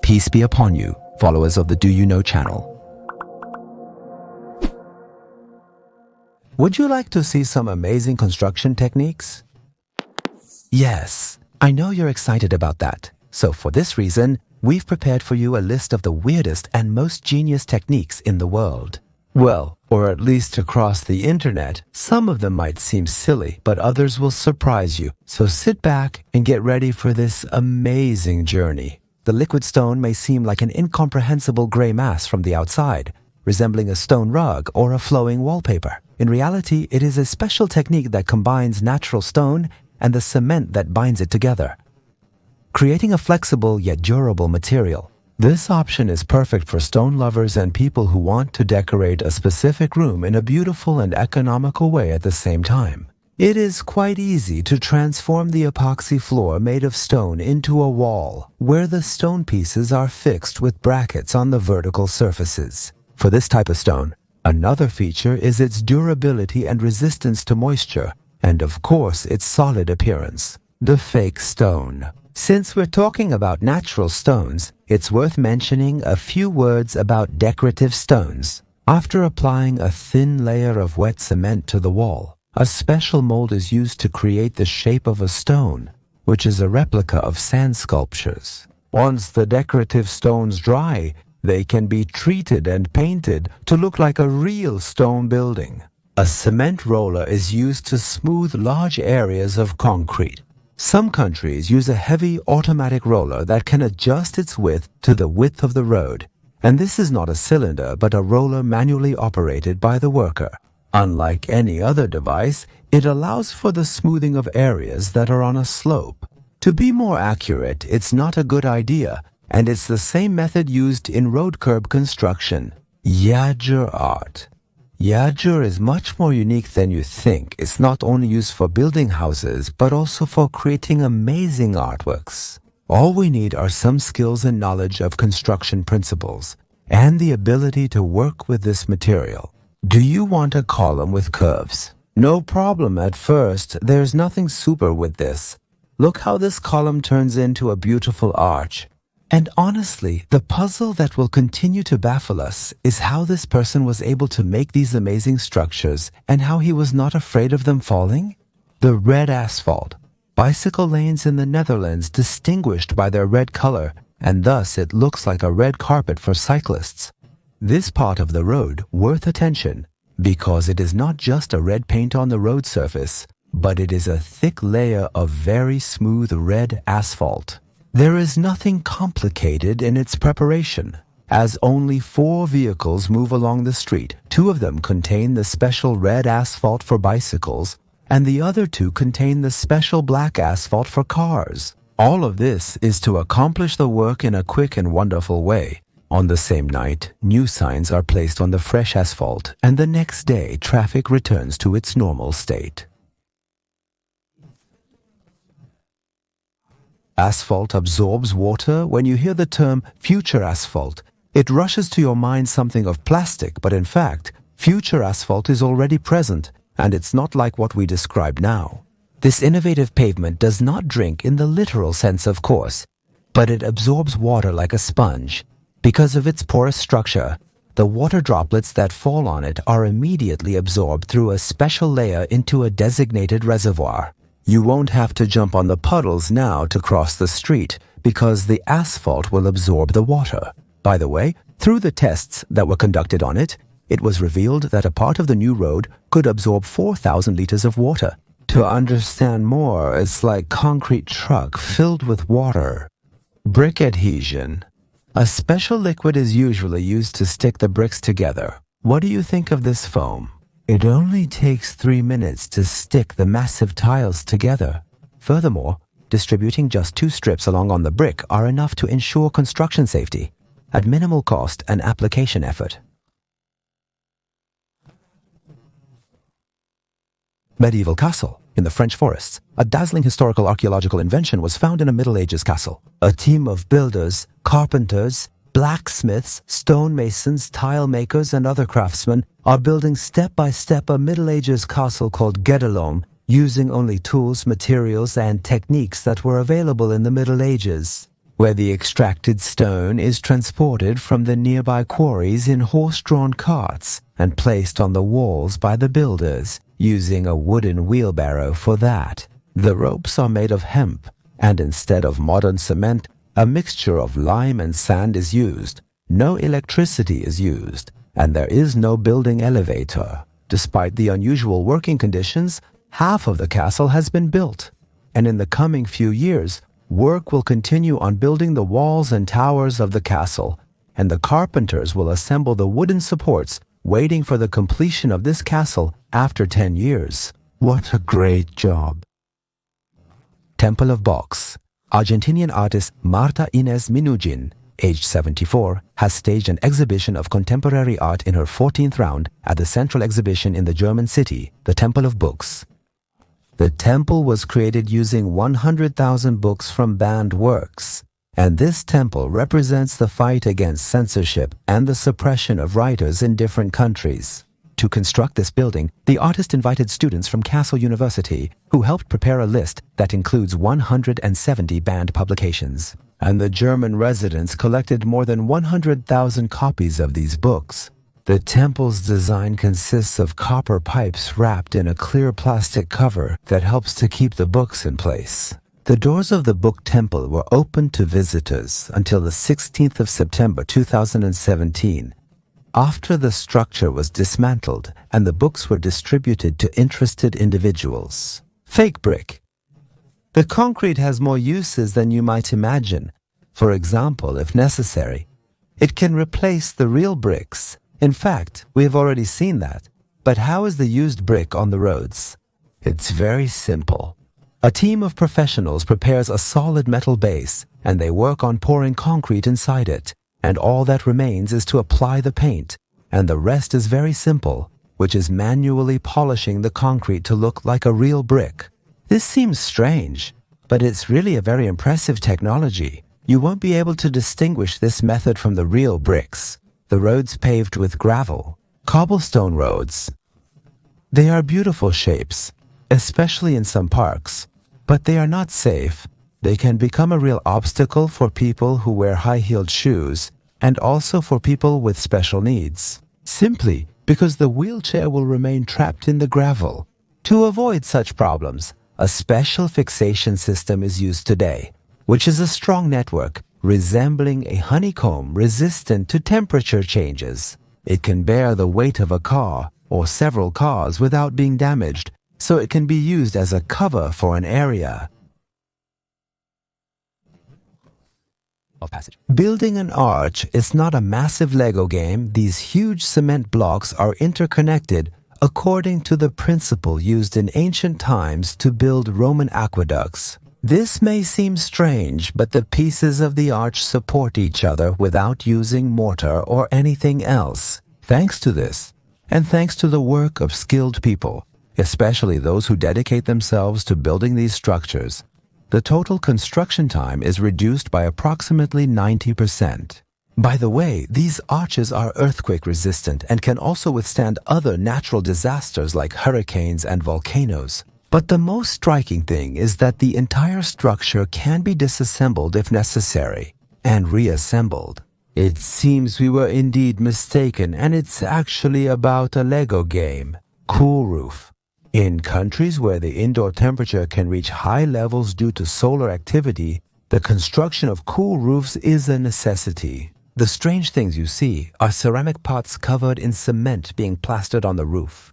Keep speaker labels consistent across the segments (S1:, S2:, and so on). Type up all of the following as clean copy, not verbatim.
S1: Peace be upon you, followers of the Do You Know channel. Would you like to see some amazing construction techniques? Yes, I know you're excited about that. So for this reason, we've prepared for you a list of the weirdest and most genius techniques in the world. Well, or at least across the internet. Some of them might seem silly, but others will surprise you. So sit back and get ready for this amazing journey. The liquid stone may seem like an incomprehensible gray mass from the outside, resembling a stone rug or a flowing wallpaper. In reality, it is a special technique that combines natural stone and the cement that binds it together, creating a flexible yet durable material. This option is perfect for stone lovers and people who want to decorate a specific room in a beautiful and economical way at the same time. It is quite easy to transform the epoxy floor made of stone into a wall, where the stone pieces are fixed with brackets on the vertical surfaces. For this type of stone, another feature is its durability and resistance to moisture, and of course its solid appearance. The fake stone. Since we're talking about natural stones, it's worth mentioning a few words about decorative stones. After applying a thin layer of wet cement to the wall, a special mold is used to create the shape of a stone, which is a replica of sand sculptures. Once the decorative stones dry, they can be treated and painted to look like a real stone building. A cement roller is used to smooth large areas of concrete. Some countries use a heavy automatic roller that can adjust its width to the width of the road. And this is not a cylinder, but a roller manually operated by the worker. Unlike any other device, it allows for the smoothing of areas that are on a slope. To be more accurate, it's not a good idea, and it's the same method used in road curb construction. Yagger art. Yagger is much more unique than you think. It's not only used for building houses, but also for creating amazing artworks. All we need are some skills and knowledge of construction principles, and the ability to work with this material. Do you want a column with curves? No problem at first. There's nothing super with this. Look how this column turns into a beautiful arch. And honestly, the puzzle that will continue to baffle us is how this person was able to make these amazing structures and how he was not afraid of them falling. The red asphalt. Bicycle lanes in the Netherlands distinguished by their red color, and thus it looks like a red carpet for cyclists. This part of the road worth attention because it is not just a red paint on the road surface, but it is a thick layer of very smooth red asphalt. There is nothing complicated in its preparation, as only 4 vehicles move along the street. 2 of them contain the special red asphalt for bicycles, and the other 2 contain the special black asphalt for cars. All of this is to accomplish the work in a quick and wonderful way. On the same night, new signs are placed on the fresh asphalt, and the next day traffic returns to its normal state. Asphalt absorbs water. When you hear the term future asphalt, it rushes to your mind something of plastic, but in fact, future asphalt is already present, and it's not like what we describe now. This innovative pavement does not drink in the literal sense, of course, but it absorbs water like a sponge. Because of its porous structure, the water droplets that fall on it are immediately absorbed through a special layer into a designated reservoir. You won't have to jump on the puddles now to cross the street because the asphalt will absorb the water. By the way, through the tests that were conducted on it, it was revealed that a part of the new road could absorb 4,000 liters of water. To understand more, it's like concrete truck filled with water. Brick adhesion. A special liquid is usually used to stick the bricks together. What do you think of this foam? It only takes 3 minutes to stick the massive tiles together. Furthermore, distributing just 2 strips along on the brick are enough to ensure construction safety at minimal cost and application effort. Medieval castle. In the French forests, a dazzling historical archaeological invention was found in a Middle Ages castle. A team of builders, carpenters, blacksmiths, stonemasons, tile makers, and other craftsmen are building step by step a Middle Ages castle called Geddelom, using only tools, materials, and techniques that were available in the Middle Ages. where the extracted stone is transported from the nearby quarries in horse-drawn carts and placed on the walls by the builders, using a wooden wheelbarrow for that. The ropes are made of hemp, and instead of modern cement, a mixture of lime and sand is used. No electricity is used, and there is no building elevator. Despite the unusual working conditions, half of the castle has been built, and in the coming few years, work will continue on building the walls and towers of the castle, and the carpenters will assemble the wooden supports, waiting for the completion of this castle after 10 years. What a great job! Temple of Box. Argentinian artist Marta Inés Minujin, aged 74, has staged an exhibition of contemporary art in her 14th round at the central exhibition in the German city, the Temple of Books. The temple was created using 100,000 books from banned works, and this temple represents the fight against censorship and the suppression of writers in different countries. To construct this building, the artist invited students from Kassel University, who helped prepare a list that includes 170 banned publications. And the German residents collected more than 100,000 copies of these books. The temple's design consists of copper pipes wrapped in a clear plastic cover that helps to keep the books in place. The doors of the book temple were open to visitors until the 16th of September 2017. After the structure was dismantled and the books were distributed to interested individuals. Fake brick. The concrete has more uses than you might imagine. For example, if necessary, it can replace the real bricks. In fact, we have already seen that. But how is the used brick on the roads? It's very simple. A team of professionals prepares a solid metal base, and they work on pouring concrete inside it. And all that remains is to apply the paint, and the rest is very simple, which is manually polishing the concrete to look like a real brick. This seems strange, but it's really a very impressive technology. You won't be able to distinguish this method from the real bricks. The roads paved with gravel, cobblestone roads. They are beautiful shapes, especially in some parks, but they are not safe. They can become a real obstacle for people who wear high-heeled shoes and also for people with special needs, simply because the wheelchair will remain trapped in the gravel. To avoid such problems, a special fixation system is used today, which is a strong network resembling a honeycomb resistant to temperature changes. It can bear the weight of a car or several cars without being damaged, so it can be used as a cover for an area. Building an arch is not a massive Lego game. These huge cement blocks are interconnected according to the principle used in ancient times to build Roman aqueducts. This may seem strange, but the pieces of the arch support each other without using mortar or anything else. Thanks to this, and thanks to the work of skilled people, especially those who dedicate themselves to building these structures, the total construction time is reduced by approximately 90%. By the way, these arches are earthquake resistant and can also withstand other natural disasters like hurricanes and volcanoes. But the most striking thing is that the entire structure can be disassembled if necessary, and reassembled. It seems we were indeed mistaken, and it's actually about a Lego game. Cool roof. In countries where the indoor temperature can reach high levels due to solar activity, the construction of cool roofs is a necessity. The strange things you see are ceramic pots covered in cement being plastered on the roof.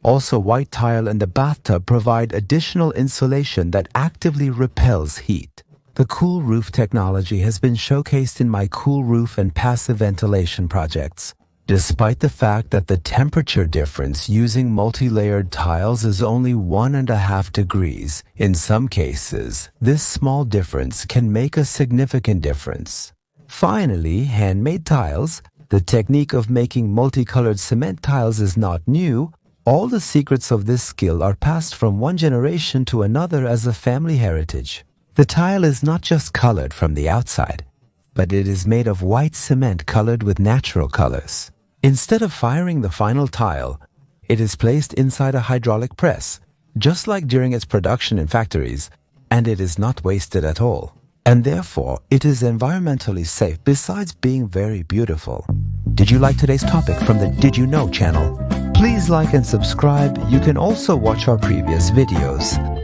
S1: Also, white tile and the bathtub provide additional insulation that actively repels heat. The cool roof technology has been showcased in my cool roof and passive ventilation projects. Despite the fact that the temperature difference using multi-layered tiles is only 1.5 degrees, in some cases, this small difference can make a significant difference. Finally, handmade tiles. The technique of making multicolored cement tiles is not new. All the secrets of this skill are passed from one generation to another as a family heritage. The tile is not just colored from the outside, but it is made of white cement colored with natural colors. Instead of firing the final tile, it is placed inside a hydraulic press, just like during its production in factories, and it is not wasted at all. and therefore it is environmentally safe besides being very beautiful. Did you like today's topic from the Did You Know channel? Please like and subscribe. You can also watch our previous videos.